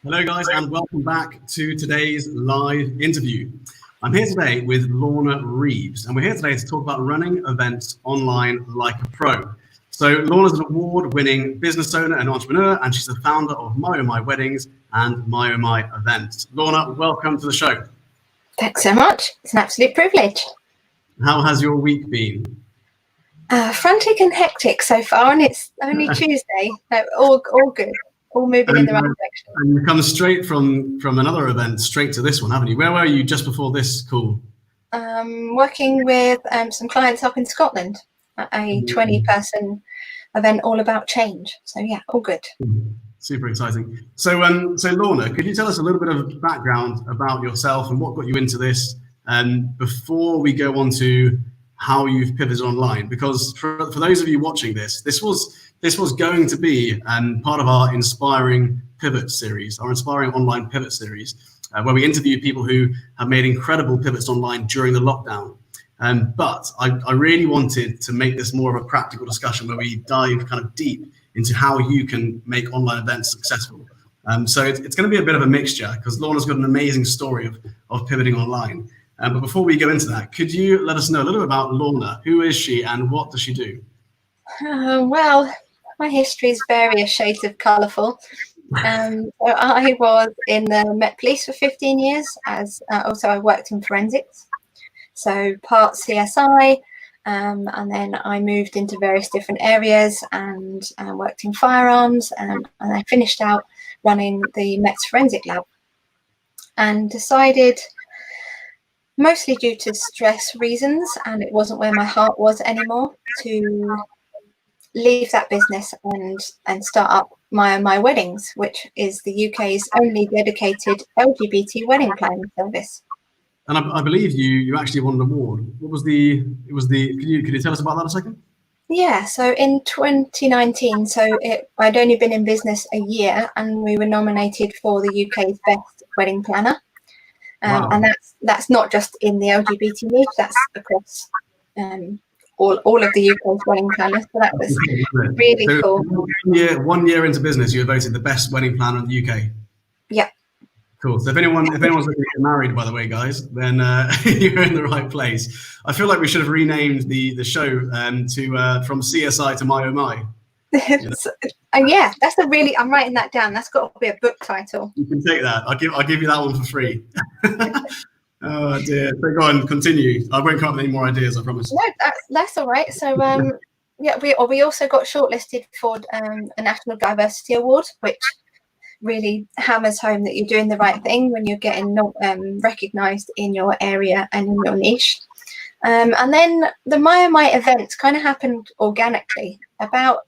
Hello guys, and welcome back to today's live interview. I'm here today with Lorna Reeves, and we're here today to talk about running events online like a pro. So Lorna's an award-winning business owner and entrepreneur, and she's the founder of MyOhMy Weddings and MyOhMy Events. Lorna, welcome to the show. Thanks so much. It's an absolute privilege. How has your week been? Frantic and hectic so far, and it's only Tuesday. So all good. All moving in the right direction. And you come straight from another event straight to this one, haven't you? Where were you just before this call? Working with some clients up in Scotland at a 20-person event all about change. So yeah, all good. Super exciting. So Lorna, could you tell us a little bit of background about yourself and what got you into this, before we go on to how you've pivoted online? Because for those of you watching this was going to be part of our Inspiring Pivot series, our Inspiring Online Pivot series, where we interview people who have made incredible pivots online during the lockdown. But I really wanted to make this more of a practical discussion where we dive kind of deep into how you can make online events successful. So it's going to be a bit of a mixture because Lorna's got an amazing story of pivoting online. But before we go into that, could you let us know a little bit about Lorna? Who is she and what does she do? Well, my history is various shades of colourful. So I was in the Met Police for 15 years. Also I worked in forensics, so part CSI, and then I moved into various different areas and worked in firearms, and I finished out running the Met's Forensic Lab, and decided, mostly due to stress reasons, and it wasn't where my heart was anymore, to leave that business and start up MyOhMy Weddings, which is the UK's only dedicated LGBT wedding planning service. And I believe you actually won an award. What was the? Could you tell us about that a second? Yeah, so in 2019, I'd only been in business a year, and we were nominated for the UK's best wedding planner. Wow. And that's not just in the LGBT niche, that's across all of the UK's wedding planners. So that was really cool. 1 year into business, you were voted the best wedding planner in the UK. Yeah. Cool. So if anyone's looking to get married, by the way, guys, then you're in the right place. I feel like we should have renamed the show from CSI to MyOhMy. Yeah, I'm writing that down. That's got to be a book title. You can take that. I'll give you that one for free. Oh dear. So go on, continue. I won't come up with any more ideas, I promise. No, that's all right. So yeah, we also got shortlisted for a National Diversity Award, which really hammers home that you're doing the right thing when you're getting recognised in your area and in your niche. And then the MyOhMy events kind of happened organically. About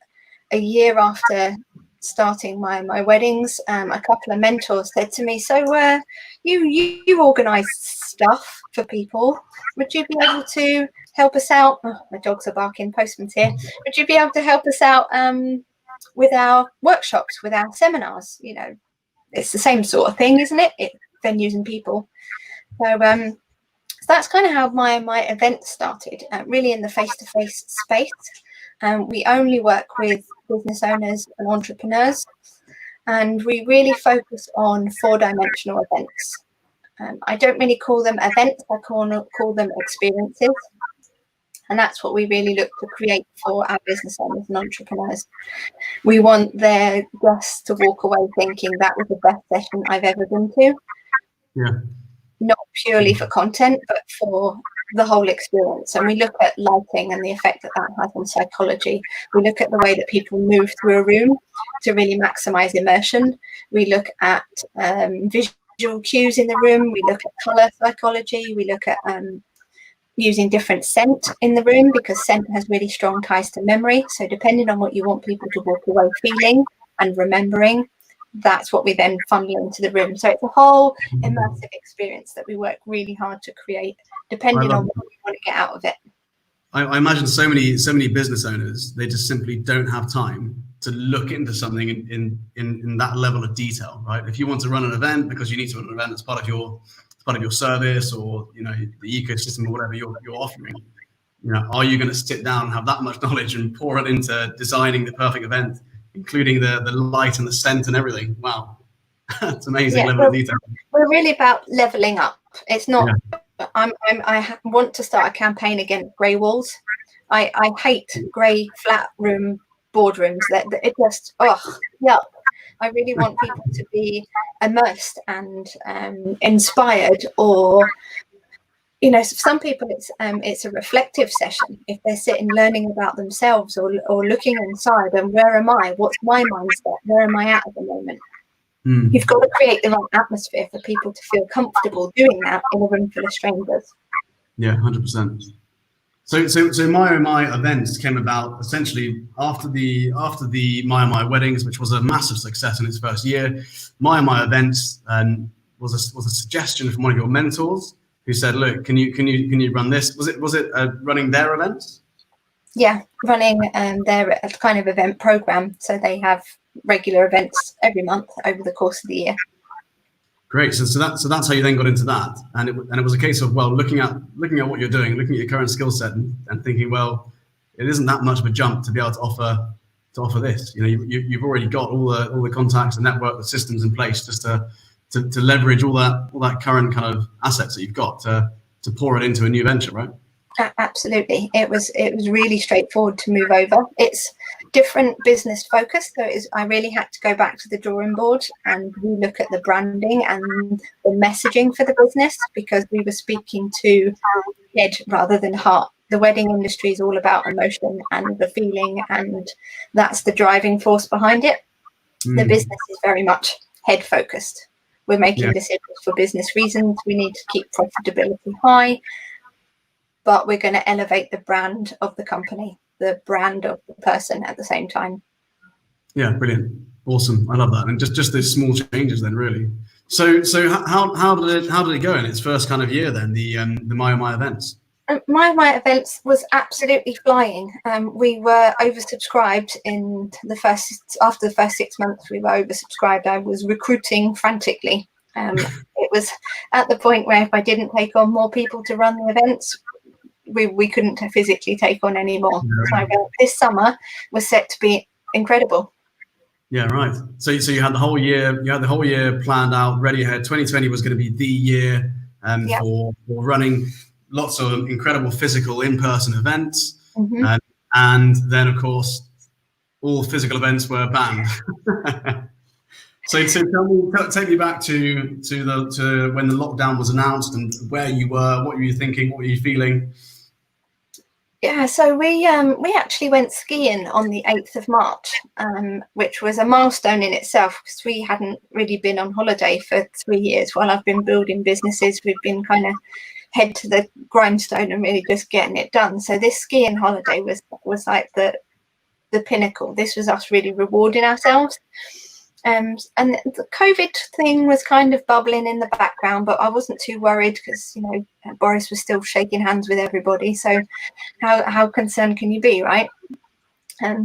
a year after starting MyOhMy Weddings, a couple of mentors said to me, so you organise stuff for people, would you be able to help us out? Oh, my dogs are barking, postman's here. Would you be able to help us out with our workshops, with our seminars? You know, it's the same sort of thing, isn't it? Venues and people. So that's kind of how MyOhMy Events started, really in the face-to-face space. We only work with business owners and entrepreneurs, and we really focus on 4-dimensional events. I don't really call them events, I call them experiences. And that's what we really look to create for our business owners and entrepreneurs. We want their guests to walk away thinking that was the best session I've ever been to. Yeah. Not purely for content, but for the whole experience. And we look at lighting and the effect that has on psychology. We look at the way that people move through a room to really maximize immersion. We look at visual cues in the room. We look at color psychology. We look at using different scent in the room, because scent has really strong ties to memory. So depending on what you want people to walk away feeling and remembering, that's what we then funnel into the room. So it's a whole immersive experience that we work really hard to create, depending on what we want to get out of it. I imagine so many business owners, they just simply don't have time to look into something in that level of detail, right? If you want to run an event because you need to run an event as part of your service, or the ecosystem or whatever you're offering, are you going to sit down and have that much knowledge and pour it into designing the perfect event, including the light and the scent and everything? Wow. It's amazing Yeah, level of detail. we're really about leveling up. It's not. Yeah. I want to start a campaign against grey walls. I hate grey flat room boardrooms. That it just yuck. I really want people to be immersed and inspired, or some people it's a reflective session. If they're sitting learning about themselves or looking inside and where am I? What's my mindset? Where am I at the moment? You've got to create the right atmosphere for people to feel comfortable doing that in a room full of strangers. Yeah, 100%. So MyOhMy Events came about essentially after the MyOhMy weddings, which was a massive success in its first year. MyOhMy Events was a suggestion from one of your mentors who said, "Look, can you run this?" Was it running their events? Yeah, running their kind of event program. So they have regular events every month over the course of the year. Great. So that's how you then got into that, and it was a case of, well, looking at what you're doing, looking at your current skill set, and thinking, well, it isn't that much of a jump to be able to offer this. You've already got all the contacts, the network, the systems in place just to leverage all that current kind of assets that you've got to pour it into a new venture, right? Absolutely. It was really straightforward to move over. It's different business focus, so I really had to go back to the drawing board and relook at the branding and the messaging for the business, because we were speaking to head rather than heart. The wedding industry is all about emotion and the feeling, and that's the driving force behind it. The business is very much head focused. We're making decisions for business reasons. We need to keep profitability high, but we're going to elevate the brand of the company, the brand of the person at the same time. Yeah, brilliant, awesome. I love that, and just those small changes then, really. So how did it go in its first kind of year then? The MyOhMy Events. MyOhMy Events was absolutely flying. We were oversubscribed after the first 6 months. We were oversubscribed. I was recruiting frantically. It was at the point where if I didn't take on more people to run the events, we couldn't physically take on any more. So this summer was set to be incredible. Yeah, right. So you had the whole year. You had the whole year planned out, ready ahead. 2020 was going to be the year for running lots of incredible physical in-person events, and then of course all physical events were banned. So take me back to when the lockdown was announced and where you were, what were you thinking, what were you feeling? Yeah, so we actually went skiing on the 8th of March, which was a milestone in itself, because we hadn't really been on holiday for 3 years. While I've been building businesses, we've been kind of head to the grindstone and really just getting it done. So this skiing holiday was like the pinnacle. This was us really rewarding ourselves. And the COVID thing was kind of bubbling in the background, but I wasn't too worried because, Boris was still shaking hands with everybody. So how concerned can you be, right?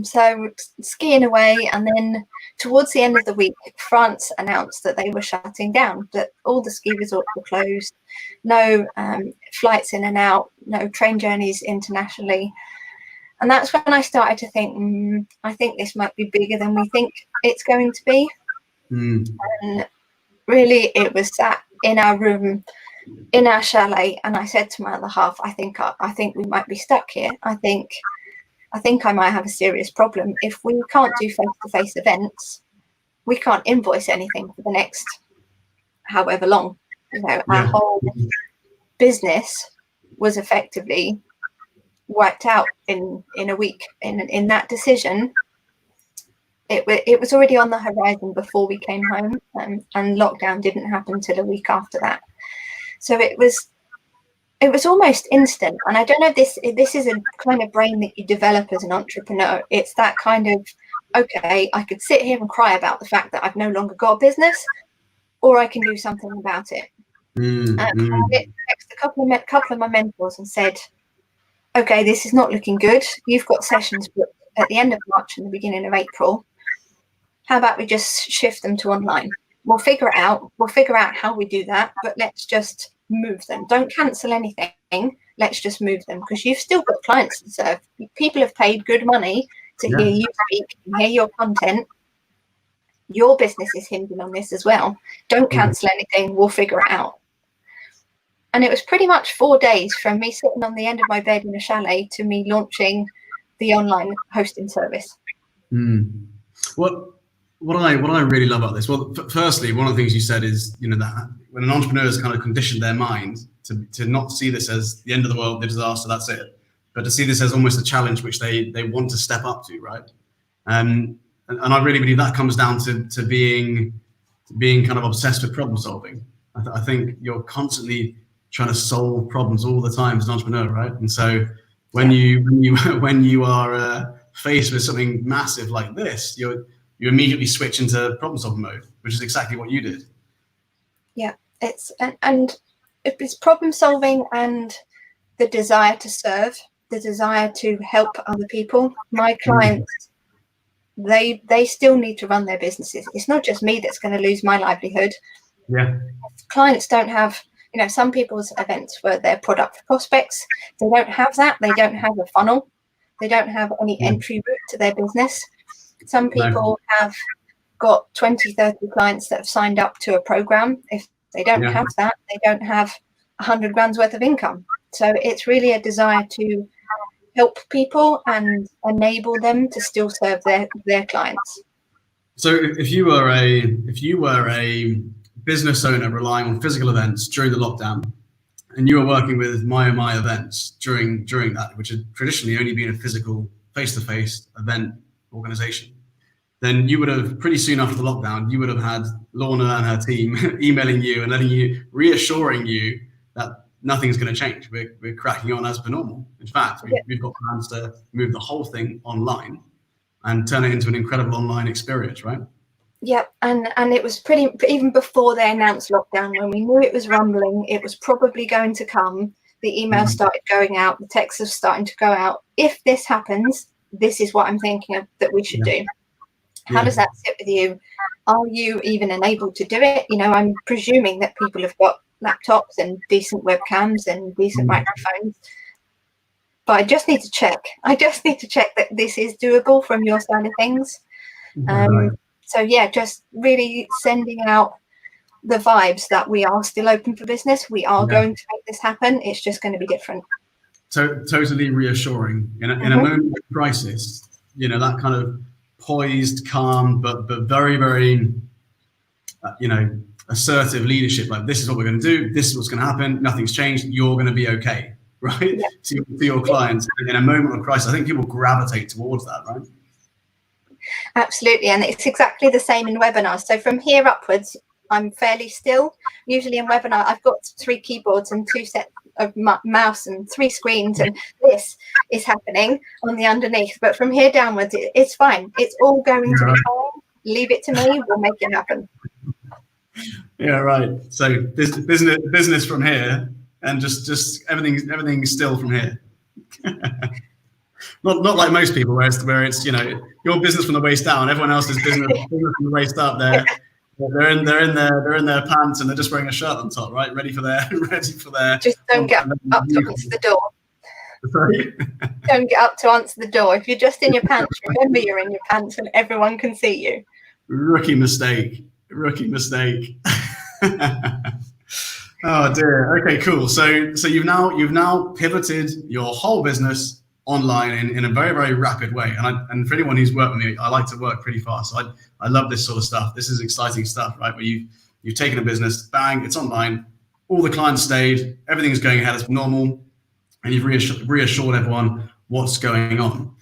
So skiing away, and then towards the end of the week, France announced that they were shutting down, that all the ski resorts were closed, no flights in and out, no train journeys internationally. And that's when I started to think, I think this might be bigger than we think it's going to be. And really, it was sat in our room, in our chalet, and I said to my other half, I think we might be stuck here. I think I might have a serious problem. If we can't do face-to-face events, we can't invoice anything for the next however long. Our whole business was effectively wiped out in a week. In that decision, it was already on the horizon before we came home, and lockdown didn't happen till a week after that. So it was almost instant. And I don't know if this is a kind of brain that you develop as an entrepreneur. It's that kind of, okay, I could sit here and cry about the fact that I've no longer got a business, or I can do something about it. I texted a couple of my mentors and said, okay, this is not looking good. You've got sessions booked at the end of March and the beginning of April. How about we just shift them to online? We'll figure it out. We'll figure out how we do that, but let's just move them. Don't cancel anything. Let's just move them, because you've still got clients to serve. People have paid good money to hear you speak and hear your content. your business is hinging on this as well. Don't cancel anything, we'll figure it out. And it was pretty much 4 days from me sitting on the end of my bed in a chalet to me launching the online hosting service. What I really love about this, well, firstly, one of the things you said is, you know, that when an entrepreneur has kind of conditioned their mind to not see this as the end of the world, the disaster, that's it, but to see this as almost a challenge which they want to step up to, right? And I really believe that comes down to being kind of obsessed with problem solving. I think you're constantly trying to solve problems all the time as an entrepreneur, right? And so when you are faced with something massive like this, you immediately switch into problem solving mode, which is exactly what you did. Yeah, it's problem solving and the desire to serve, the desire to help other people. My clients, they still need to run their businesses. It's not just me that's going to lose my livelihood. Yeah. Clients don't have, you know, some people's events were their product prospects. They don't have that. They don't have a funnel. They don't have any entry route to their business. Some people have got 20, 30 clients that have signed up to a program. If they don't have that, they don't have 100 grand's worth of income. So it's really a desire to help people and enable them to still serve their clients. So if you were a business owner relying on physical events during the lockdown, and you were working with MyOhMy Events during that, which had traditionally only been a physical face-to-face event organization, then you would have, pretty soon after the lockdown, you would have had Lorna and her team emailing you and reassuring you that nothing's going to change. We're cracking on as per normal. In fact, we've got plans to move the whole thing online and turn it into an incredible online experience, right? Yeah, and it was even before they announced lockdown, when we knew it was rumbling, it was probably going to come, the emails started going out, the texts are starting to go out. If this happens, this is what I'm thinking of that we should do. How does that sit with you? Are you even enabled to do it? You know, I'm presuming that people have got laptops and decent webcams and decent microphones, but I just need to check. That this is doable from your side of things. So yeah, just really sending out the vibes that we are still open for business. We are going to make this happen. It's just going to be different. Totally reassuring in a moment of crisis. You know, that kind of poised, calm, but very, very, assertive leadership. Like, this is what we're going to do. This is what's going to happen. Nothing's changed. You're going to be okay, right? Yeah. To your clients in a moment of crisis. I think people gravitate towards that, right? Absolutely, and it's exactly the same in webinars. So from here upwards, I'm fairly still. Usually in webinar, I've got 3 keyboards and 2 sets of mouse and 3 screens, and this is happening on the underneath. But from here downwards, it's fine. It's all going to be fine. Leave it to me. We'll make it happen. Yeah, right. So business from here, and just everything's still from here. Not like most people, where it's your business from the waist down, everyone else's business from the waist up. They're in their pants and they're just wearing a shirt on top, right? Ready for their. Just don't get up to answer the door. Sorry? Don't get up to answer the door. If you're just in your pants, remember you're in your pants and everyone can see you. Rookie mistake. Oh dear. Okay, cool. So you've now pivoted your whole business online in a very, very rapid way. And for anyone who's worked with me, I like to work pretty fast. So I love this sort of stuff. This is exciting stuff, right? Where you've taken a business, bang, it's online, all the clients stayed, everything's going ahead as normal, and you've reassured everyone what's going on.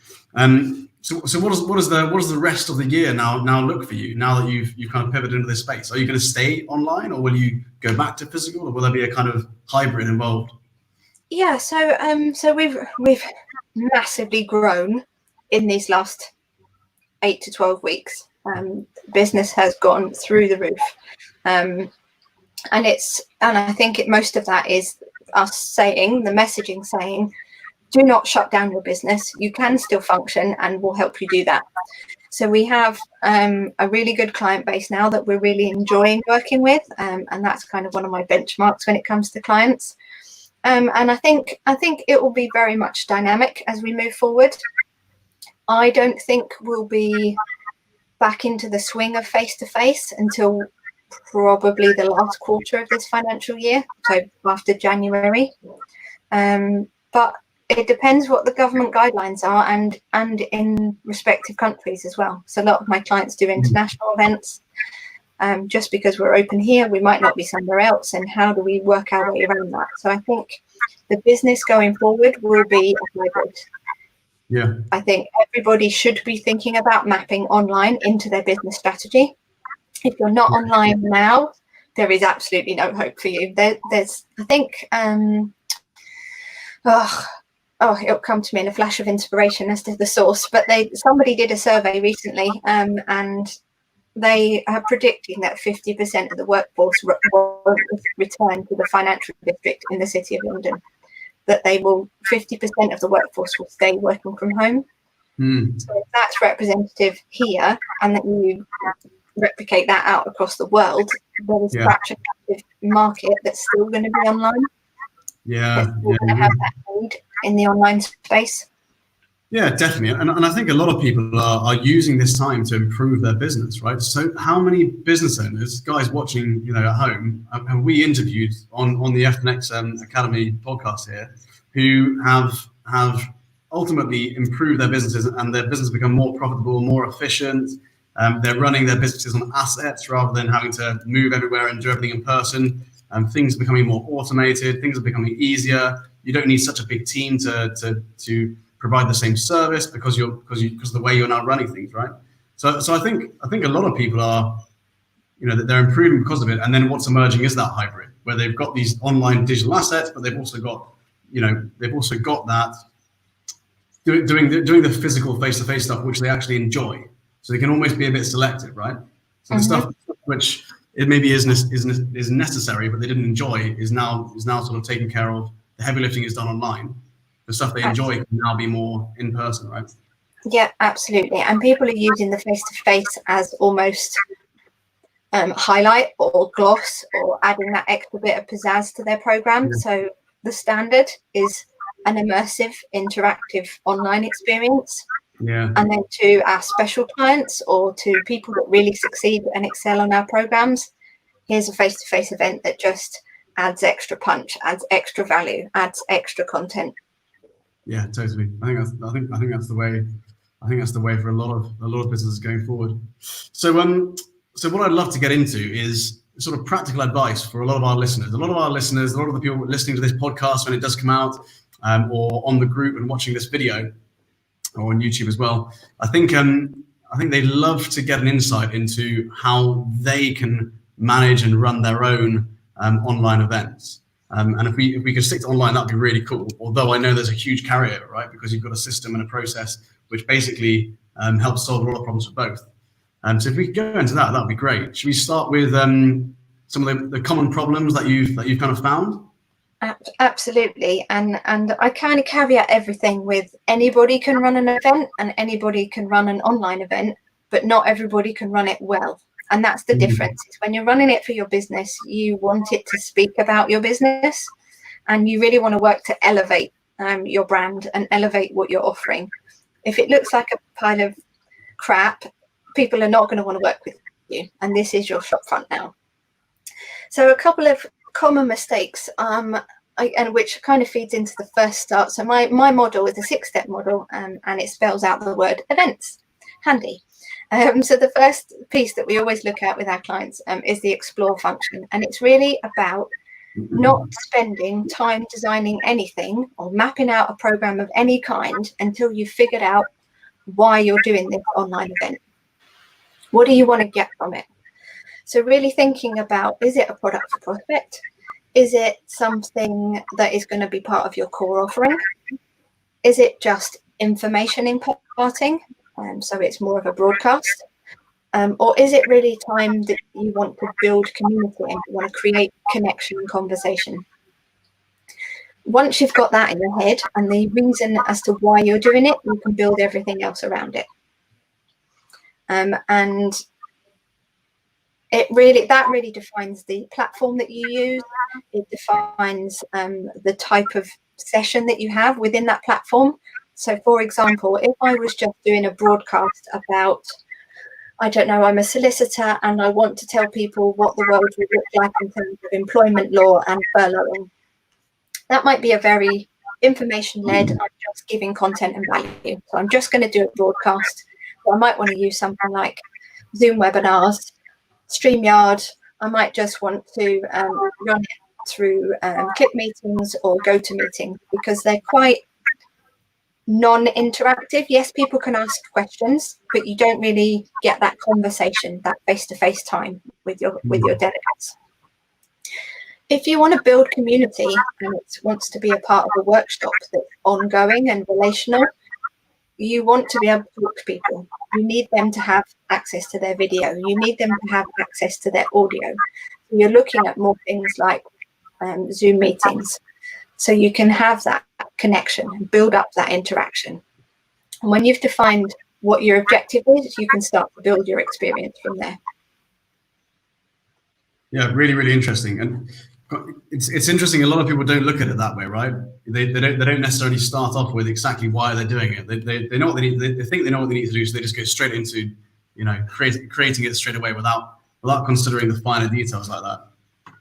So what does the rest of the year now look for you, now that you've kind of pivoted into this space? Are you going to stay online, or will you go back to physical, or will there be a kind of hybrid involved? Yeah, so we've massively grown in these last 8 to 12 weeks. Business has gone through the roof, and I think most of that is us saying, the messaging saying, do not shut down your business. You can still function, and we'll help you do that. So we have a really good client base now that we're really enjoying working with, and that's kind of one of my benchmarks when it comes to clients. And I think it will be very much dynamic as we move forward. I don't think we'll be back into the swing of face-to-face until probably the last quarter of this financial year, so after January. But it depends what the government guidelines are and in respective countries as well. So a lot of my clients do international events. Just because we're open here, we might not be somewhere else, and how do we work our way around that? So I think the business going forward will be a hybrid. Yeah. I think everybody should be thinking about mapping online into their business strategy. If you're not online now, there is absolutely no hope for you. There's, I think, it'll come to me in a flash of inspiration as to the source, but somebody did a survey recently, and they are predicting that 50% of the workforce will return to the financial district in the City of London. That 50% of the workforce will stay working from home. So if that's representative here, and that you replicate that out across the world, there is a fraction of the market that's still going to be online. That's still going to have that need in the online space. Yeah, definitely. And I think a lot of people are using this time to improve their business, right? So how many business owners, guys watching, at home, have we interviewed on the FTEN X Academy podcast here, who have ultimately improved their businesses, and their business become more profitable, more efficient. They're running their businesses on assets rather than having to move everywhere and do everything in person. Things are becoming more automated. Things are becoming easier. You don't need such a big team to provide the same service because of the way you're now running things, right? So I think a lot of people are, they're improving because of it. And then what's emerging is that hybrid, where they've got these online digital assets, but they've also got that doing the physical face-to-face stuff, which they actually enjoy. So they can almost be a bit selective, right? So the stuff which it maybe is necessary, but they didn't enjoy, is now sort of taken care of. The heavy lifting is done online. The stuff they enjoy can now be more in person, right? Yeah, absolutely. And people are using the face-to-face as almost highlight or gloss, or adding that extra bit of pizzazz to their program. Yeah. So the standard is an immersive, interactive online experience. Yeah. And then to our special clients, or to people that really succeed and excel on our programs, here's a face-to-face event that just adds extra punch, adds extra value, adds extra content. Yeah, totally. I think that's the way. I think that's the way for a lot of businesses going forward. So what I'd love to get into is sort of practical advice for a lot of our listeners. A lot of the people listening to this podcast when it does come out, or on the group and watching this video, or on YouTube as well. I think they love to get an insight into how they can manage and run their own online events. And if we could stick to online, that'd be really cool. Although I know there's a huge carryover, right? Because you've got a system and a process which basically helps solve a lot of problems for both. So if we could go into that, that'd be great. Should we start with some of the common problems that you've kind of found? Absolutely. And I kind of caveat everything with anybody can run an event and anybody can run an online event, but not everybody can run it well. And that's the difference. It's when you're running it for your business, you want it to speak about your business, and you really want to work to elevate your brand and elevate what you're offering. If it looks like a pile of crap, people are not going to want to work with you. And this is your shop front now. So a couple of common mistakes, and which kind of feeds into the first start. So my model is a 6-step model, and it spells out the word events. Handy. So the first piece that we always look at with our clients is the explore function. And it's really about not spending time designing anything or mapping out a program of any kind until you've figured out why you're doing this online event. What do you want to get from it? So really thinking about, is it a product for prospect? Is it something that is going to be part of your core offering? Is it just information imparting? So it's more of a broadcast? Or is it really time that you want to build community and you want to create connection and conversation? Once you've got that in your head and the reason as to why you're doing it, you can build everything else around it. And that really defines the platform that you use. It defines the type of session that you have within that platform. So, for example, if I was just doing a broadcast about, I don't know, I'm a solicitor and I want to tell people what the world would look like in terms of employment law and furloughing. That might be a very information-led, I'm just giving content and value. So I'm just going to do a broadcast. So I might want to use something like Zoom webinars, StreamYard. I might just want to run it through Clip Meetings or GoToMeeting, because they're quite non-interactive. Yes, people can ask questions, but you don't really get that conversation, that face-to-face time with your delegates. If you want to build community and it wants to be a part of a workshop that's ongoing and relational, you want to be able to talk to people. You need them to have access to their video. You need them to have access to their audio. You're looking at more things like Zoom meetings, so you can have that connection and build up that interaction. And when you've defined what your objective is, you can start to build your experience from there. Yeah, really, really interesting. And it's interesting. A lot of people don't look at it that way, right? They don't necessarily start off with exactly why they're doing it. They know what they need. They think they know what they need to do, so they just go straight into, you know, creating it straight away without considering the finer details like that.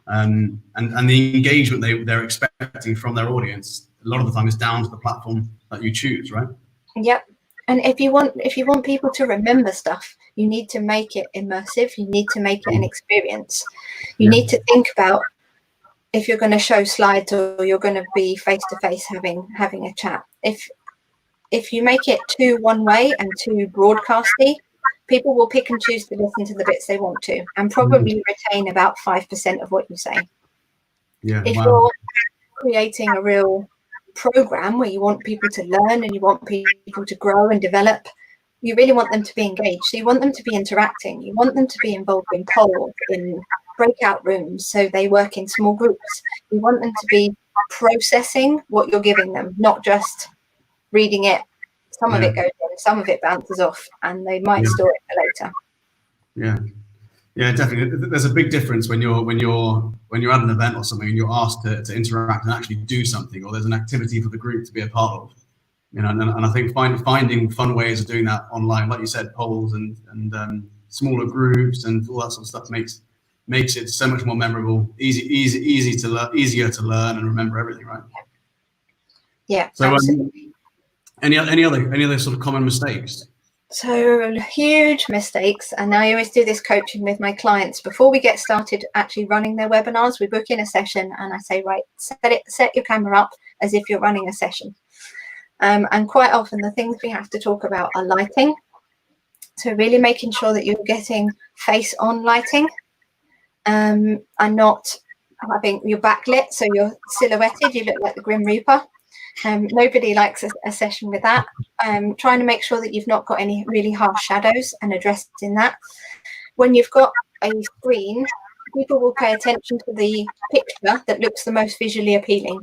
And the engagement they're expecting from their audience a lot of the time is down to the platform that you choose, right? Yep. And if you want people to remember stuff, you need to make it immersive. You need to make it an experience. You need to think about if you're going to show slides or you're going to be face to face having a chat. If you make it too one way and too broadcasty, people will pick and choose to listen to the bits they want to, and probably retain about 5% of what you say. Yeah. If you're creating a real program where you want people to learn and you want people to grow and develop, you really want them to be engaged. So you want them to be interacting. You want them to be involved in polls, in breakout rooms, so they work in small groups. You want them to be processing what you're giving them, not just reading it. Some of it goes in, some of it bounces off, and they might store it for later. Yeah, definitely. There's a big difference when you're at an event or something and you're asked to interact and actually do something, or there's an activity for the group to be a part of. You know, and I think finding fun ways of doing that online, like you said, polls and smaller groups and all that sort of stuff makes it so much more memorable, easier to learn and remember everything, right? Yeah. So any other sort of common mistakes? So huge mistakes, and I always do this coaching with my clients before we get started actually running their webinars. We book in a session and I say, right, set your camera up as if you're running a session. And quite often the things we have to talk about are lighting. So really making sure that you're getting face on lighting and not having your backlit, so you're silhouetted, you look like the Grim Reaper. Nobody likes a session with that. Trying to make sure that you've not got any really harsh shadows and addressing that. When you've got a screen, people will pay attention to the picture that looks the most visually appealing.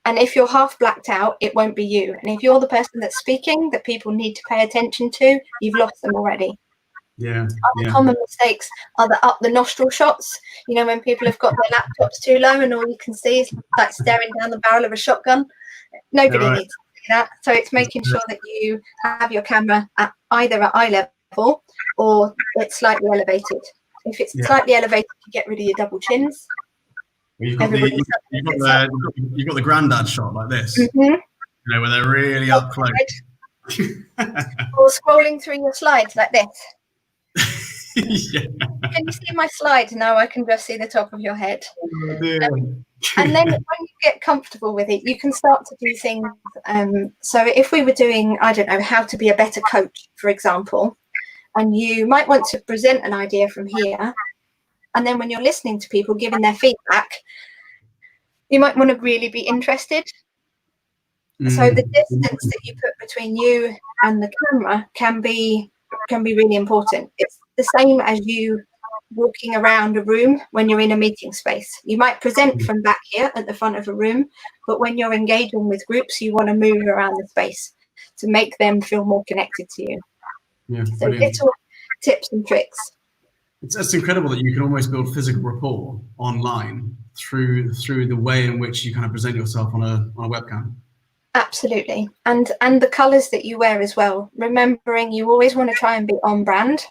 And if you're half blacked out, it won't be you. And if you're the person that's speaking that people need to pay attention to, you've lost them already. Other common mistakes are the up the nostril shots. You know, when people have got their laptops too low and all you can see is like staring down the barrel of a shotgun. Nobody needs to do that. So it's making sure that you have your camera at either at eye level or it's slightly elevated. If it's slightly elevated, you get rid of your double chins. You've got the granddad shot like this, you know, where they're really up close. Or scrolling through your slides like this. Can you see my slide? Now I can just see the top of your head. And then when you get comfortable with it, you can start to do things. So if we were doing, I don't know, how to be a better coach, for example, and you might want to present an idea from here, and then when you're listening to people giving their feedback, you might want to really be interested. So the distance that you put between you and the camera can be really important. It's the same as you walking around a room when you're in a meeting space. You might present from back here at the front of a room, but when you're engaging with groups, you want to move around the space to make them feel more connected to you. So little tips and tricks. It's incredible that you can almost build physical rapport online through the way in which you kind of present yourself on a webcam. Absolutely. And the colours that you wear as well. Remembering you always want to try and be on brand,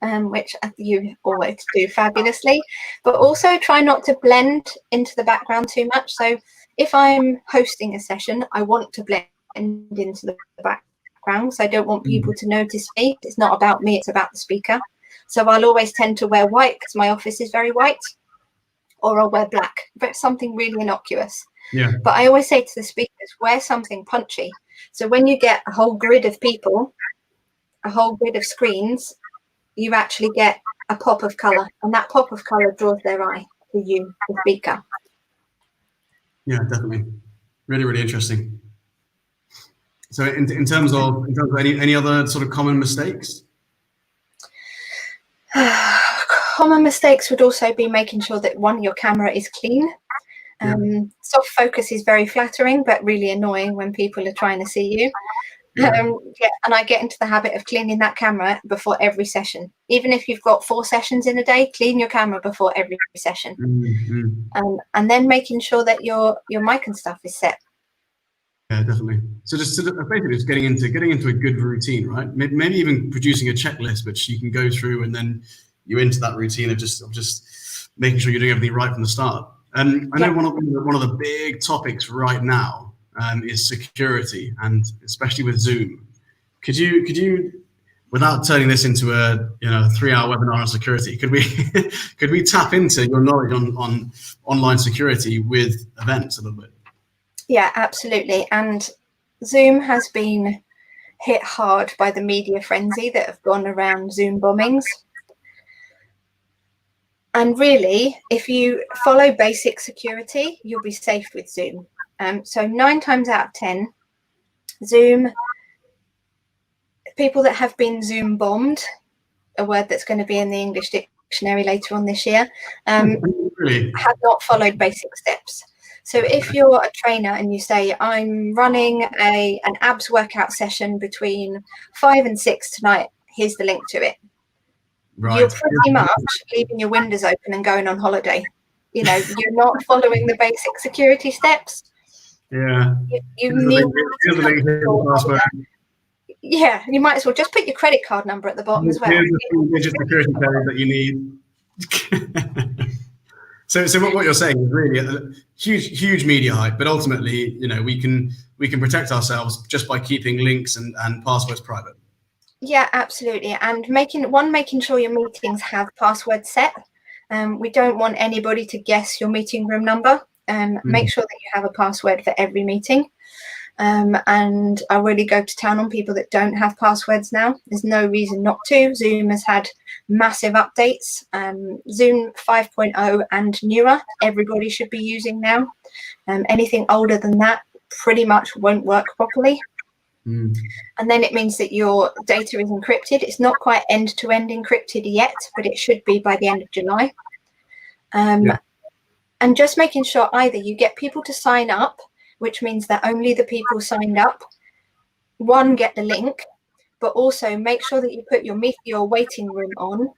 which you always do fabulously, but also try not to blend into the background too much. So if I'm hosting a session, I want to blend into the background. So I don't want people to notice me. It's not about me, it's about the speaker. So I'll always tend to wear white because my office is very white, or I'll wear black, but something really innocuous. Yeah. But I always say to the speakers, wear something punchy. So when you get a whole grid of people, a whole grid of screens, you actually get a pop of colour, and that pop of colour draws their eye to you, the speaker. Yeah, definitely. Really, really interesting. So in terms of any other sort of common mistakes? Common mistakes would also be making sure that your camera is clean. Soft focus is very flattering, but really annoying when people are trying to see you. And I get into the habit of cleaning that camera before every session. Even if you've got 4 sessions in a day, clean your camera before every session. And then making sure that your mic and stuff is set. Yeah, definitely. So basically just getting into a good routine, right? Maybe even producing a checklist which you can go through, and then you're into that routine of just making sure you're doing everything right from the start. I know one of the big topics right now is security, and especially with Zoom. Could you, without turning this into a 3-hour webinar on security, could we tap into your knowledge on online security with events a little bit? Yeah, absolutely. And Zoom has been hit hard by the media frenzy that have gone around Zoom bombings. And really, if you follow basic security, you'll be safe with Zoom. So 9 times out of 10, Zoom, people that have been Zoom bombed, a word that's going to be in the English dictionary later on this year, Really? have not followed basic steps. So if you're a trainer and you say, I'm running an abs workout session between 5 and 6 tonight, here's the link to it. Right. You're pretty much leaving your windows open and going on holiday. You're not following the basic security steps. Yeah. You need password. Yeah, you might as well just put your credit card number at the bottom as well. Here's the digit security code that you need. So what you're saying is really a huge media hype, but ultimately, we can protect ourselves just by keeping links and passwords private. Yeah, absolutely. And making sure your meetings have passwords set. We don't want anybody to guess your meeting room number. Make sure that you have a password for every meeting. And I really go to town on people that don't have passwords now. There's no reason not to. Zoom has had massive updates. Zoom 5.0 and newer, everybody should be using now. Anything older than that pretty much won't work properly. And then it means that your data is encrypted. It's not quite end-to-end encrypted yet, but it should be by the end of July. And just making sure either you get people to sign up, which means that only the people signed up, get the link, but also make sure that you put your waiting room on,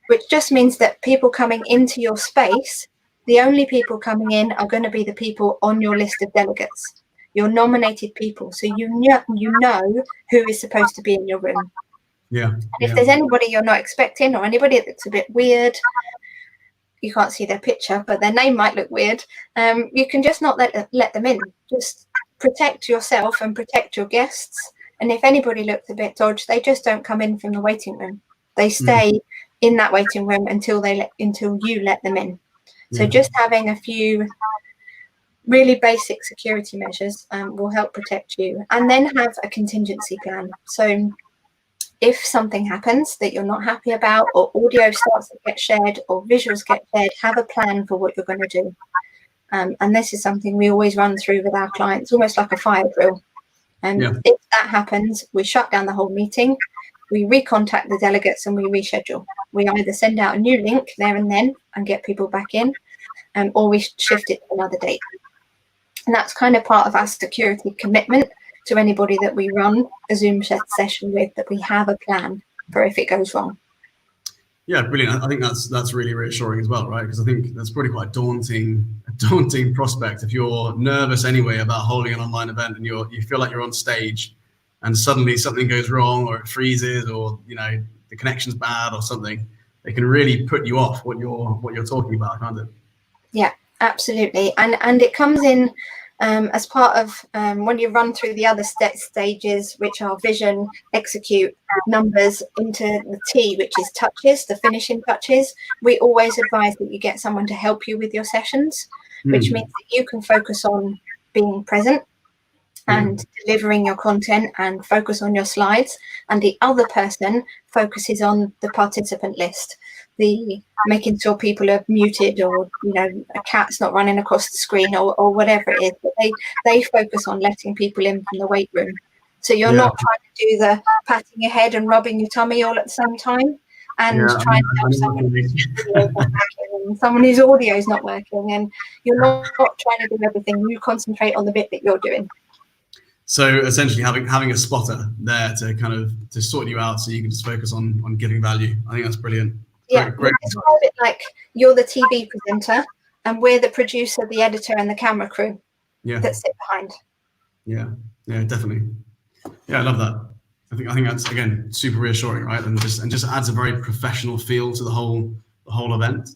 which just means that people coming into your space, the only people coming in are going to be the people on your list of delegates, your nominated people. So you know who is supposed to be in your room. Yeah. And if there's anybody you're not expecting, or anybody that's a bit weird, you can't see their picture, but their name might look weird, you can just not let them in. Just protect yourself and protect your guests. And if anybody looks a bit dodgy, they just don't come in from the waiting room. They stay in that waiting room until you let them in. So just having a few really basic security measures will help protect you. And then have a contingency plan. So if something happens that you're not happy about, or audio starts to get shared, or visuals get shared, have a plan for what you're going to do. And this is something we always run through with our clients, almost like a fire drill. If that happens, we shut down the whole meeting, we recontact the delegates, and we reschedule. We either send out a new link there and then and get people back in, or we shift it to another date. And that's kind of part of our security commitment to anybody that we run a Zoom session with, that we have a plan for if it goes wrong. Yeah, brilliant. I think that's really reassuring as well, right? Because I think that's probably quite a daunting prospect if you're nervous anyway about holding an online event and you feel like you're on stage, and suddenly something goes wrong or it freezes or the connection's bad or something. It can really put you off what you're talking about, can't it? Yeah, absolutely. And it comes in as part of when you run through the other stages, which are vision, execute, numbers, into the T, which is touches, the finishing touches. We always advise that you get someone to help you with your sessions, which means that you can focus on being present and delivering your content and focus on your slides, and the other person focuses on the participant list, the making sure people are muted, or a cat's not running across the screen, or whatever it is. But they focus on letting people in from the weight room, so you're not trying to do the patting your head and rubbing your tummy all at the same time and trying to help someone whose audio is not working, and you're not trying to do everything. You concentrate on the bit that you're doing. So essentially having a spotter there to sort you out so you can just focus on giving value. I think that's brilliant. Yeah, great. Describe it like you're the TV presenter and we're the producer, the editor, and the camera crew that sit behind. Yeah, definitely. Yeah, I love that. I think that's, again, super reassuring, right? And just adds a very professional feel to the whole event.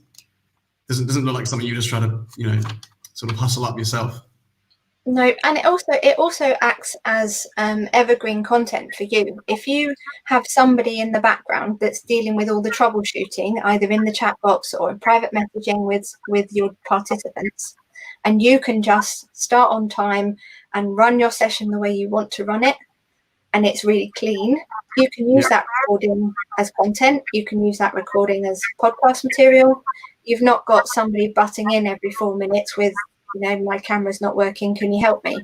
Doesn't look like something you just try to sort of hustle up yourself. No, and it also acts as evergreen content for you. If you have somebody in the background that's dealing with all the troubleshooting, either in the chat box or in private messaging with your participants, and you can just start on time and run your session the way you want to run it, and it's really clean, you can use that recording as content. You can use that recording as podcast material. You've not got somebody butting in every 4 minutes with, my camera's not working, can you help me?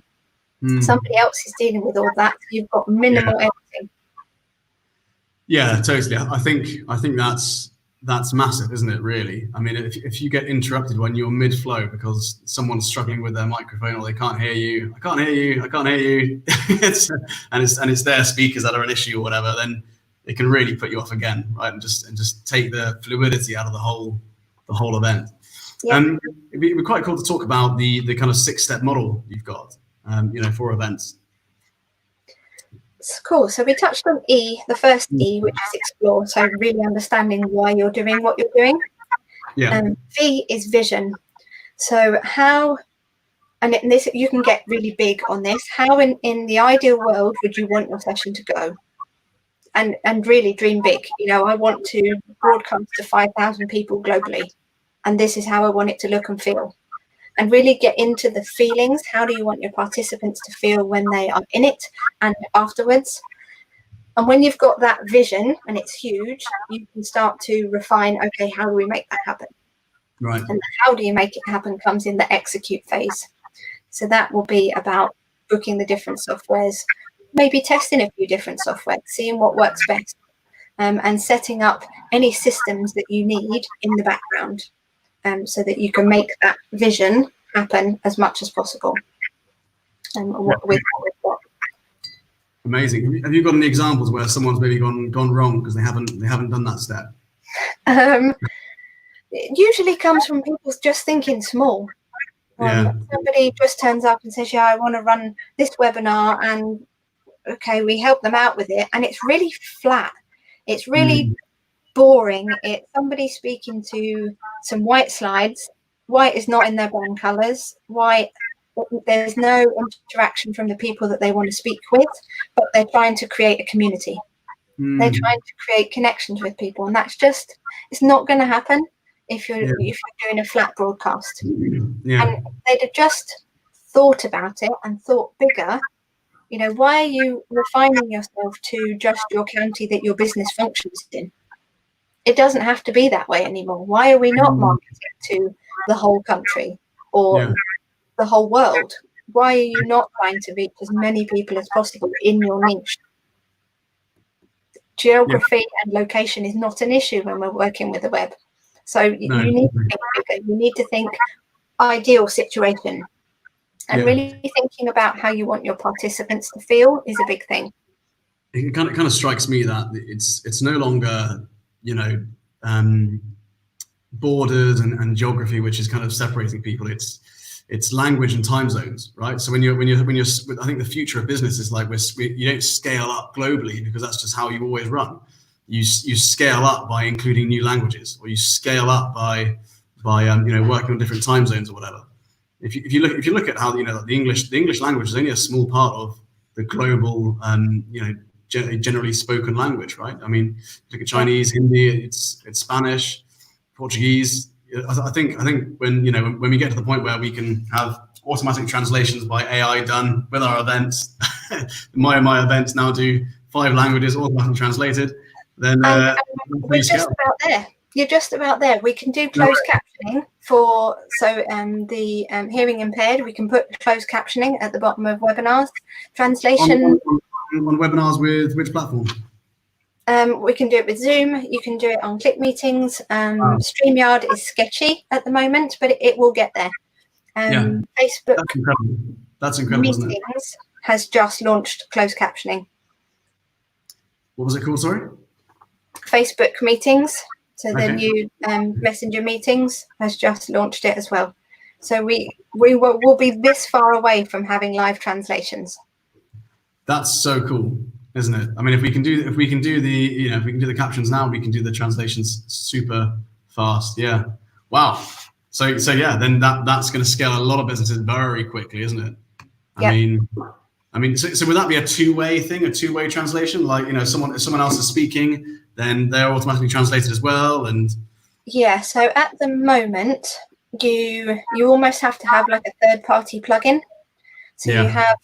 Somebody else is dealing with all that. So you've got minimal editing. Yeah, totally. I think that's massive, isn't it, really? I mean, if you get interrupted when you're mid-flow because someone's struggling with their microphone, or they can't hear you, I can't hear you, it's their speakers that are an issue or whatever, then it can really put you off again, right? And just take the fluidity out of the whole event. Yeah. It'd be quite cool to talk about the kind of 6-step model you've got, for events. Cool. So we touched on E, the first E, which is explore. So really understanding why you're doing what you're doing. Yeah. V is vision. So how, and this you can get really big on this. How in the ideal world would you want your session to go? And really dream big. I want to broadcast to 5,000 people globally, and this is how I want it to look and feel. And really get into the feelings. How do you want your participants to feel when they are in it and afterwards? And when you've got that vision and it's huge, you can start to refine, okay, how do we make that happen? Right. And how do you make it happen comes in the execute phase. So that will be about booking the different softwares, maybe testing a few different softwares, seeing what works best, and setting up any systems that you need in the background. So that you can make that vision happen as much as possible. With what we've got. Amazing. Have you got any examples where someone's maybe gone wrong because they haven't done that step? It usually comes from people just thinking small. Somebody just turns up and says, "Yeah, I want to run this webinar," and okay, we help them out with it, and it's really flat. It's really boring. It's somebody speaking to some white slides. White is not in their brand colors. White, there's no interaction from the people that they want to speak with, but they're trying to create a community. They're trying to create connections with people, and that's just, it's not going to happen if you're doing a flat broadcast. And they'd have just thought about it and thought bigger. Why are you refining yourself to just your county that your business functions in? It doesn't have to be that way anymore. Why are we not marketing to the whole country or the whole world? Why are you not trying to reach as many people as possible in your niche? Geography and location is not an issue when we're working with the web. So you need to think bigger. You need to think ideal situation. And really thinking about how you want your participants to feel is a big thing. It kind of strikes me that it's no longer, borders and geography which is kind of separating people. It's language and time zones, right? So when you're I think the future of business is like you don't scale up globally because that's just how you always run. You scale up by including new languages, or you scale up by working on different time zones or whatever. If you look at how the English language is only a small part of the global generally spoken language, right? I mean, look at Chinese, Hindi, it's Spanish, Portuguese. I think when we get to the point where we can have automatic translations by AI done with our events, MyOhMy Events now do 5 languages automatically translated, then we're just about there. You're just about there. We can do closed captioning for the hearing impaired. We can put closed captioning at the bottom of webinars. Translation on webinars with which platform? We can do it with Zoom. You can do it on Click Meetings. StreamYard is sketchy at the moment, but it will get there. Facebook That's incredible, Meetings isn't it? has just launched closed captioning. What was it called, sorry? Facebook Meetings, so the new Messenger Meetings has just launched it as well. So we'll be this far away from having live translations. That's so cool, isn't it? I mean, if we can do the captions now, we can do the translations super fast. Yeah. Wow. So yeah, then that's going to scale a lot of businesses very quickly, isn't it? I mean, so would that be a two-way thing, a two-way translation? Like, if someone else is speaking, then they're automatically translated as well, and yeah. So at the moment, you almost have to have like a third-party plugin. So you have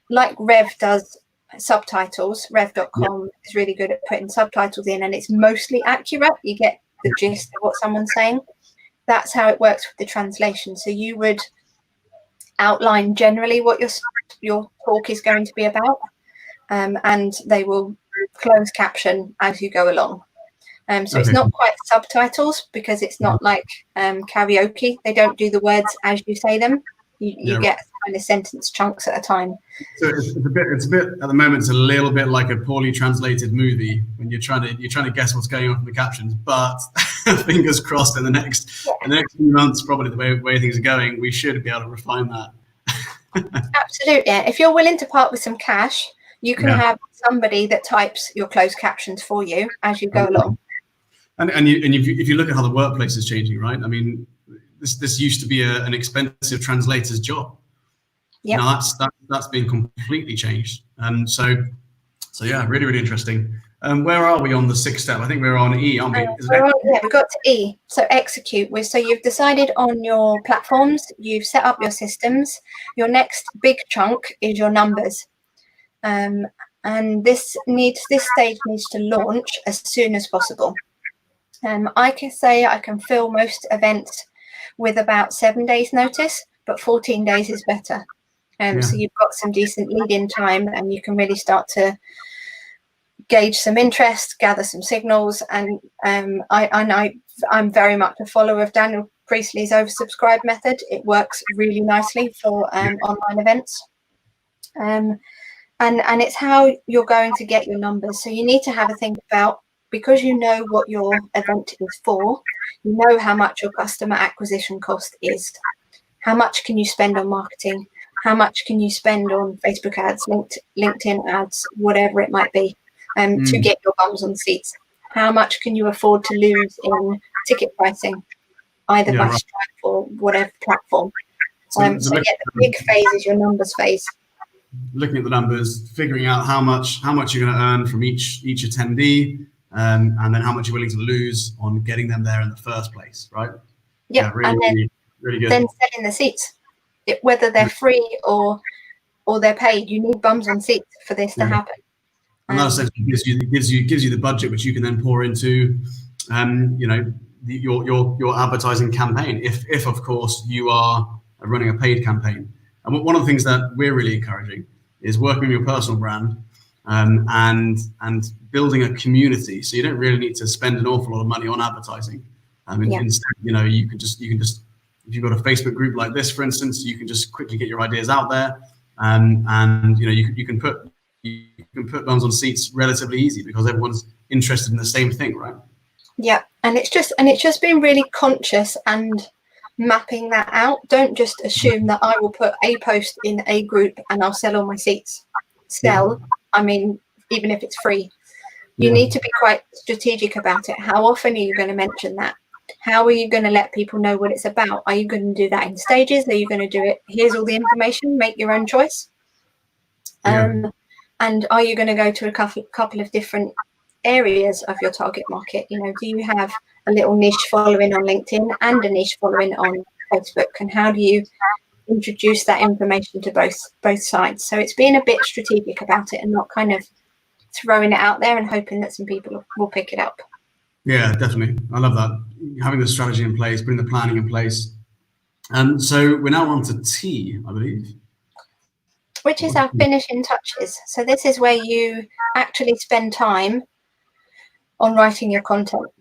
like Rev does subtitles. Rev.com is really good at putting subtitles in, and it's mostly accurate. You get the gist of what someone's saying. That's how it works with the translation. So you would outline generally what your talk is going to be about, and they will close caption as you go along. So it's not quite subtitles because it's not like karaoke. They don't do the words as you say them. You get kind of sentence chunks at a time. So it's a bit at the moment. It's a little bit like a poorly translated movie when you're trying to guess what's going on from the captions. But fingers crossed, in the next few months, probably the way things are going, we should be able to refine that. Absolutely. If you're willing to part with some cash, you can have somebody that types your closed captions for you as you go along. And if you look at how the workplace is changing, right? I mean, this used to be an expensive translator's job. Yeah. Now that's been completely changed. So yeah, really, really interesting. Where are we on the 6th step? I think we're on E, aren't we? We got to E. So execute. So you've decided on your platforms, you've set up your systems. Your next big chunk is your numbers. And this stage needs to launch as soon as possible. I can say I can fill most events with about 7 days notice, but 14 days is better. So you've got some decent lead-in time, and you can really start to gauge some interest, gather some signals, and I'm very much a follower of Daniel Priestley's oversubscribe method. It works really nicely for online events, and it's how you're going to get your numbers. So you need to have a think about, because you know what your event is for, you know how much your customer acquisition cost is. How much can you spend on marketing? How much can you spend on Facebook ads, LinkedIn ads, whatever it might be, to get your bums on seats? How much can you afford to lose in ticket pricing, either by Stripe or whatever platform? So the big phase is your numbers phase. Looking at the numbers, figuring out how much you're going to earn from each attendee, and then how much you're willing to lose on getting them there in the first place, right? Yeah, really good. Then selling the seats, whether they're free or they're paid. You need bums on seats for this to happen. And that essentially gives you the budget which you can then pour into, your advertising campaign. If of course you are running a paid campaign. And one of the things that we're really encouraging is working with your personal brand, and building a community. So you don't really need to spend an awful lot of money on advertising. Instead, you can just if you've got a Facebook group like this, for instance, you can just quickly get your ideas out there, and you can put bums on seats relatively easy because everyone's interested in the same thing, right? Yeah, and it's just being really conscious and mapping that out. Don't just assume that I will put a post in a group and I'll sell all my seats. Sell, I mean, even if it's free. You need to be quite strategic about it. How often are you going to mention that? How are you going to let people know what it's about? Are you going to do that in stages? Are you going to do it, here's all the information, make your own choice? And are you going to go to a couple of different areas of your target market? You know, do you have a little niche following on LinkedIn and a niche following on Facebook? And how do you introduce that information to both sides? So it's being a bit strategic about it and not kind of throwing it out there and hoping that some people will pick it up. Yeah, definitely. I love that. Having the strategy in place, putting the planning in place. So we're now on to T, I believe. Which is our finishing touches. So this is where you actually spend time on writing your content,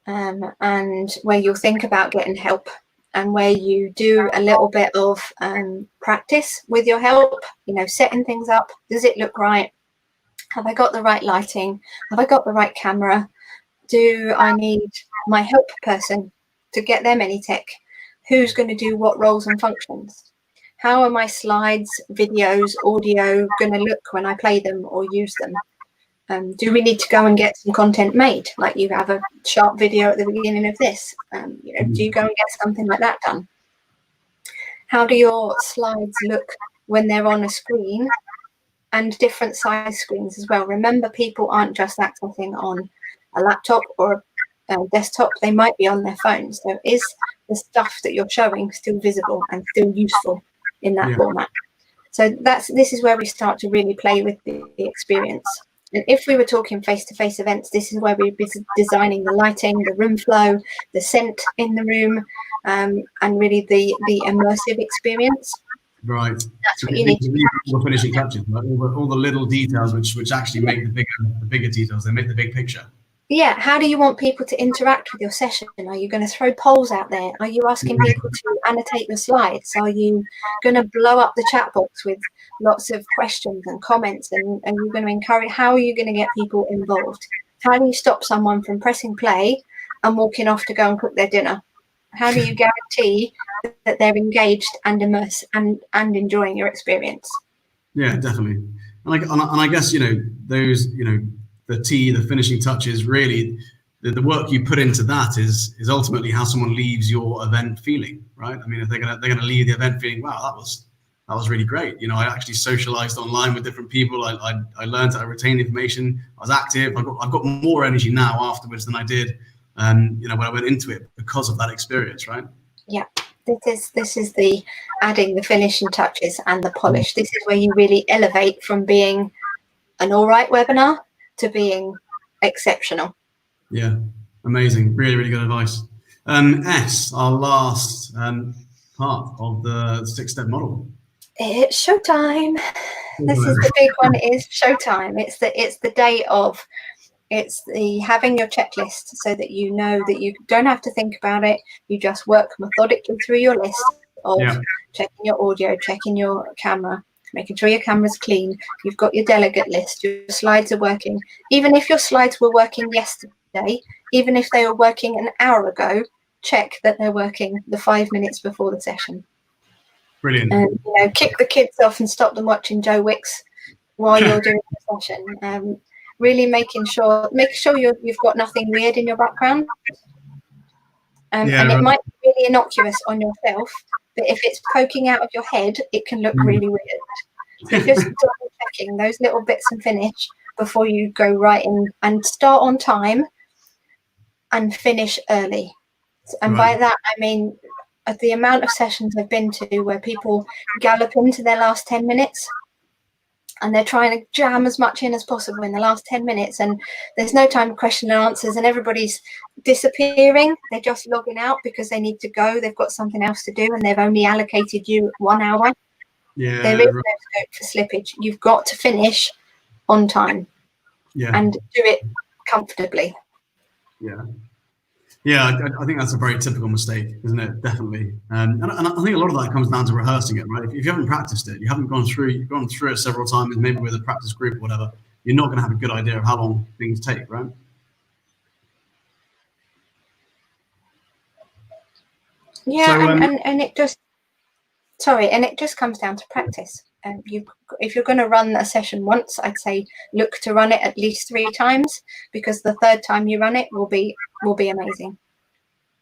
and where you'll think about getting help, and where you do a little bit of practice with your help, you know, setting things up. Does it look right? Have I got the right lighting? Have I got the right camera? Do I need my help person to get them any tech? Who's going to do what roles and functions? How are my slides, videos, audio going to look when I play them or use them? Do we need to go and get some content made? Like you have a sharp video at the beginning of this. You know, do you go and get something like that done? How do your slides look when they're on a screen, and different size screens as well? Remember, people aren't just accessing on a laptop or a desktop. They might be on their phones. So is the stuff that you're showing still visible and still useful in that format? So this is where we start to really play with the experience. And if we were talking face-to-face events, this is where we'd be designing the lighting, the room flow, the scent in the room, and really the immersive experience. Right. That's what you need to do. All the finishing touches, right? All the little details which actually make the bigger details. They make the big picture. Yeah. How do you want people to interact with your session? Are you going to throw polls out there? Are you asking people to annotate your slides? Are you going to blow up the chat box with lots of questions and comments? And you're going to encourage, how are you going to get people involved? How do you stop someone from pressing play and walking off to go and cook their dinner? How do you guarantee that they're engaged and immersed and enjoying your experience? Yeah, definitely. And I guess, you know, those, you know, the finishing touches, really the work you put into that is ultimately how someone leaves your event feeling, right? I mean, if they're gonna leave the event feeling, wow, that was really great. You know, I actually socialized online with different people. I learned, I retained information. I was active. I've got more energy now afterwards than I did, you know, when I went into it because of that experience, right? Yeah. This is the adding the finishing touches and the polish. This is where you really elevate from being an all right webinar to being exceptional. Yeah, amazing. Really, really good advice. S, our last part of the 6-step model. It's showtime. This is the big one. Is showtime. It's the day of. It's the having your checklist so that you know that you don't have to think about it. You just work methodically through your list of checking your audio, checking your camera, making sure your camera's clean. You've got your delegate list. Your slides are working. Even if your slides were working yesterday, even if they were working an hour ago, check that they're working the 5 minutes before the session. Brilliant. And you know, kick the kids off and stop them watching Joe Wicks while you're doing the session. Really make sure you've got nothing weird in your background. And it might be really innocuous on yourself, but if it's poking out of your head, it can look really weird. So just double checking those little bits and finish before you go right in, and start on time and finish early. And by that, I mean the amount of sessions I've been to where people gallop into their last 10 minutes and they're trying to jam as much in as possible in the last 10 minutes, and there's no time for question and answers, and everybody's disappearing. They're just logging out because they need to go. They've got something else to do, and they've only allocated you 1 hour. Yeah, there is no scope for slippage. You've got to finish on time and do it comfortably. Yeah, I think that's a very typical mistake, isn't it? Definitely. And I think a lot of that comes down to rehearsing it, right? If you haven't practiced it, you haven't gone through it several times, maybe with a practice group or whatever, you're not going to have a good idea of how long things take, right? Yeah, So, and it just, sorry, and it just comes down to practice. If you're going to run a session once, I'd say look to run it at least 3 times, because the 3rd time you run it will be amazing.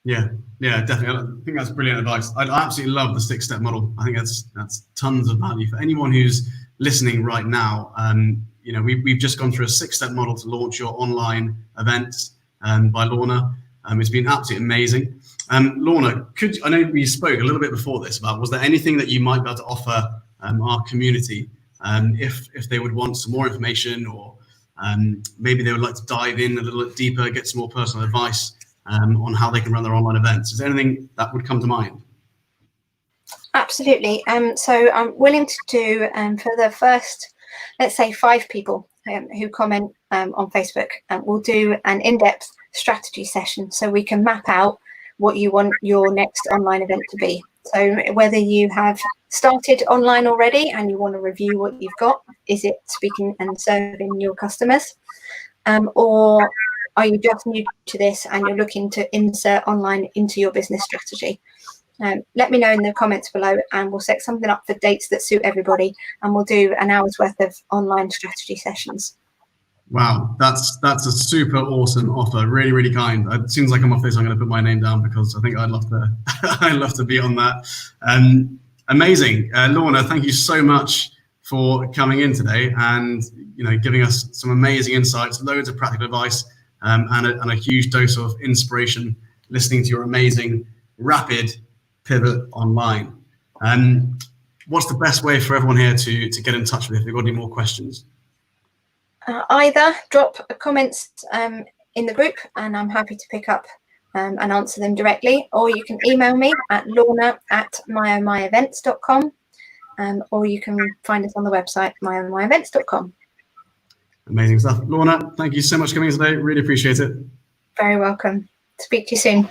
yeah, definitely. I think that's brilliant advice. I absolutely love the 6-step model. I think that's tons of value for anyone who's listening right now. You know, we've just gone through a 6-step model to launch your online events by Lorna. It's been absolutely amazing. Lorna, I know we spoke a little bit before this about, was there anything that you might be able to offer our community if they would want some more information, or maybe they would like to dive in a little bit deeper, get some more personal advice on how they can run their online events? Is there anything that would come to mind? Absolutely. So I'm willing to do for the first, let's say 5 people who comment on Facebook, we'll do an in-depth strategy session so we can map out what you want your next online event to be. So whether you have started online already and you want to review what you've got, is it speaking and serving your customers? Or are you just new to this and you're looking to insert online into your business strategy? Let me know in the comments below, and we'll set something up for dates that suit everybody, and we'll do an hour's worth of online strategy sessions. Wow, that's a super awesome offer. Really, really kind. As soon as I come off this, I'm going to put my name down, because I think I'd love to. I'd love to be on that. Amazing, Lorna. Thank you so much for coming in today, and giving us some amazing insights, loads of practical advice, and a huge dose of inspiration. Listening to your amazing, rapid pivot online. What's the best way for everyone here to get in touch with you if they've got any more questions? Either drop comments in the group, and I'm happy to pick up and answer them directly, or you can email me at lorna@myohmyevents.com, or you can find us on the website myohmyevents.com. Amazing stuff. Lorna, thank you so much for coming in today. Really appreciate it. Very welcome. Speak to you soon.